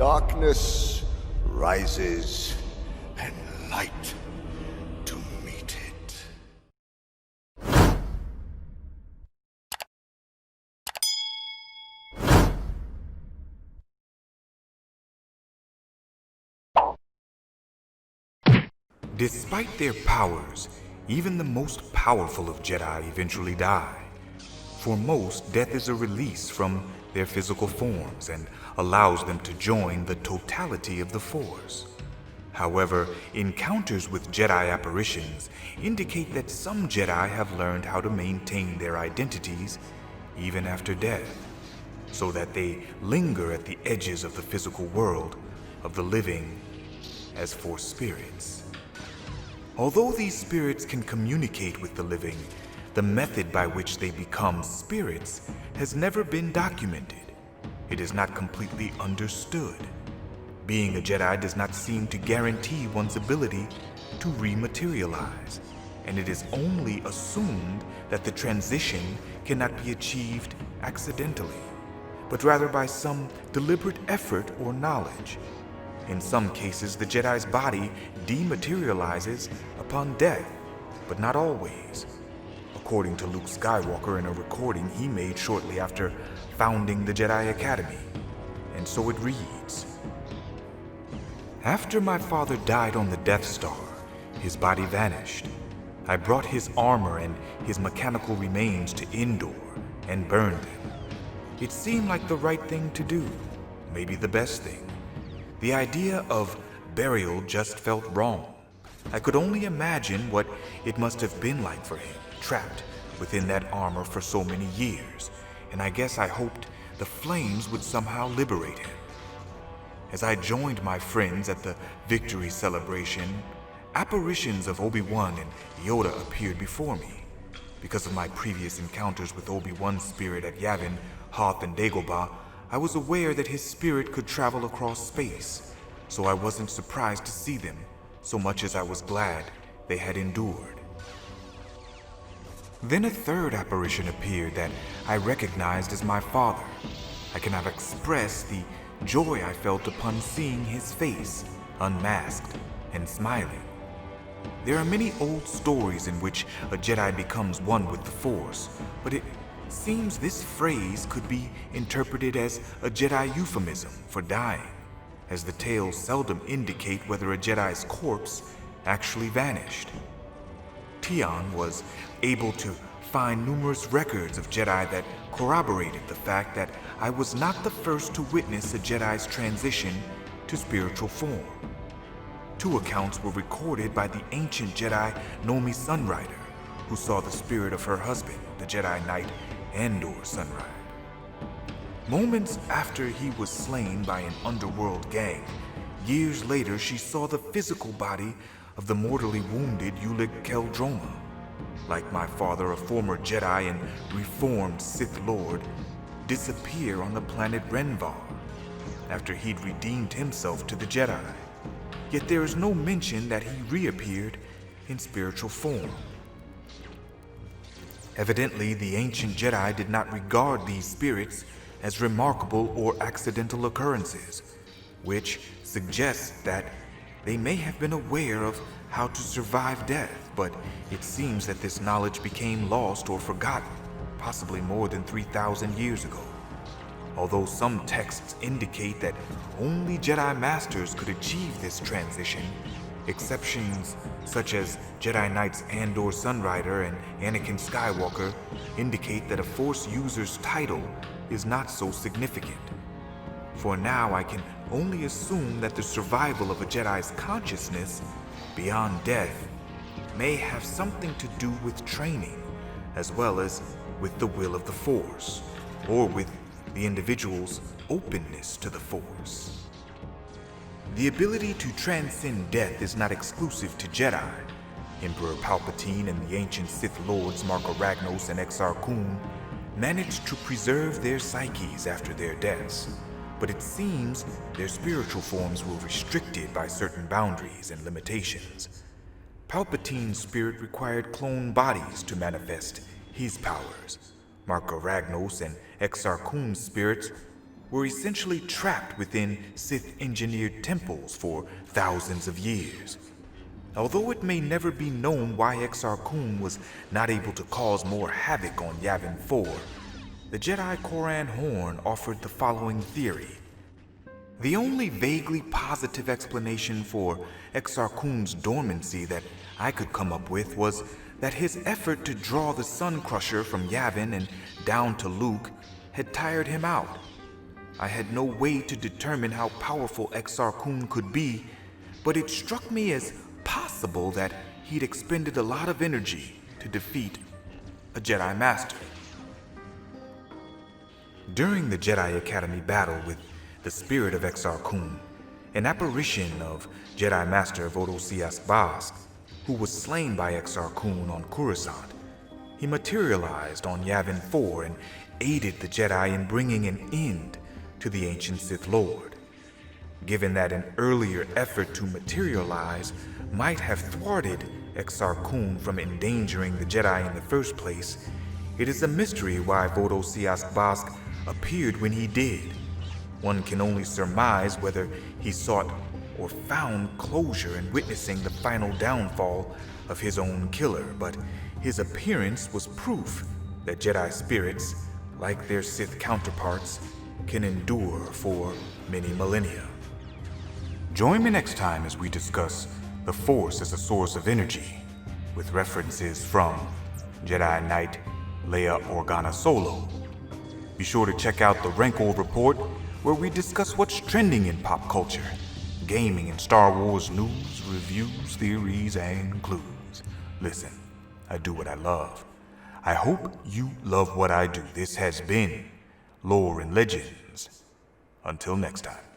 Darkness rises and light to meet it. Despite their powers, even the most powerful of Jedi eventually die. For most, death is a release from their physical forms and allows them to join the totality of the Force. However, encounters with Jedi apparitions indicate that some Jedi have learned how to maintain their identities even after death, so that they linger at the edges of the physical world of the living as Force spirits. Although these spirits can communicate with the living, the method by which they become spirits has never been documented. It is not completely understood. Being a Jedi does not seem to guarantee one's ability to rematerialize, and it is only assumed that the transition cannot be achieved accidentally, but rather by some deliberate effort or knowledge. In some cases, the Jedi's body dematerializes upon death, but not always. According to Luke Skywalker in a recording he made shortly after founding the Jedi Academy. And so it reads: "After my father died on the Death Star, his body vanished. I brought his armor and his mechanical remains to Endor and burned them. It seemed like the right thing to do, maybe the best thing. The idea of burial just felt wrong. I could only imagine what it must have been like for him, trapped within that armor for so many years, and I guess I hoped the flames would somehow liberate him. As I joined my friends at the victory celebration, apparitions of Obi-Wan and Yoda appeared before me. Because of my previous encounters with Obi-Wan's spirit at Yavin, Hoth, and Dagobah, I was aware that his spirit could travel across space, so I wasn't surprised to see them, so much as I was glad they had endured. Then a third apparition appeared that I recognized as my father. I cannot express the joy I felt upon seeing his face, unmasked and smiling. There are many old stories in which a Jedi becomes one with the Force, but it seems this phrase could be interpreted as a Jedi euphemism for dying, as the tales seldom indicate whether a Jedi's corpse actually vanished. Tion was able to find numerous records of Jedi that corroborated the fact that I was not the first to witness a Jedi's transition to spiritual form. 2 accounts were recorded by the ancient Jedi Nomi Sunrider, who saw the spirit of her husband, the Jedi Knight Andor Sunrider. Moments after he was slain by an underworld gang, years later she saw the physical body of the mortally wounded Ulic Qel-Droma. Like my father, a former Jedi and reformed Sith Lord, disappear on the planet Renvar after he'd redeemed himself to the Jedi. Yet there is no mention that he reappeared in spiritual form. Evidently, the ancient Jedi did not regard these spirits as remarkable or accidental occurrences, which suggests that they may have been aware of how to survive death, but it seems that this knowledge became lost or forgotten, possibly more than 3,000 years ago. Although some texts indicate that only Jedi Masters could achieve this transition, exceptions such as Jedi Knights Andor Sunrider and Anakin Skywalker indicate that a Force user's title is not so significant. For now, I can only assume that the survival of a Jedi's consciousness beyond death may have something to do with training, as well as with the will of the Force, or with the individual's openness to the Force. The ability to transcend death is not exclusive to Jedi. Emperor Palpatine and the ancient Sith Lords Marka Ragnos and Exar Kun managed to preserve their psyches after their deaths, but it seems their spiritual forms were restricted by certain boundaries and limitations. Palpatine's spirit required clone bodies to manifest his powers. Marka Ragnos and Exar Kun's spirits were essentially trapped within Sith-engineered temples for thousands of years. Although it may never be known why Exar Kun was not able to cause more havoc on Yavin 4, the Jedi Koran Horn offered the following theory. The only vaguely positive explanation for Exar Kun's dormancy that I could come up with was that his effort to draw the Sun Crusher from Yavin and down to Luke had tired him out. I had no way to determine how powerful Exar Kun could be, but it struck me as possible that he'd expended a lot of energy to defeat a Jedi Master. During the Jedi Academy battle with the spirit of Exar Kun, an apparition of Jedi Master Vodosias Bask, who was slain by Exar Kun on Coruscant, he materialized on Yavin 4 and aided the Jedi in bringing an end to the ancient Sith Lord. Given that an earlier effort to materialize might have thwarted Exar Kun from endangering the Jedi in the first place, it is a mystery why Vodosias Bask appeared when he did. One can only surmise whether he sought or found closure in witnessing the final downfall of his own killer, but his appearance was proof that Jedi spirits, like their Sith counterparts, can endure for many millennia. Join me next time as we discuss the Force as a source of energy, with references from Jedi Knight Leia Organa Solo. Be sure to check out the Rancor Report, where we discuss what's trending in pop culture, gaming and Star Wars news, reviews, theories, and clues. Listen, I do what I love. I hope you love what I do. This has been Lore and Legends. Until next time.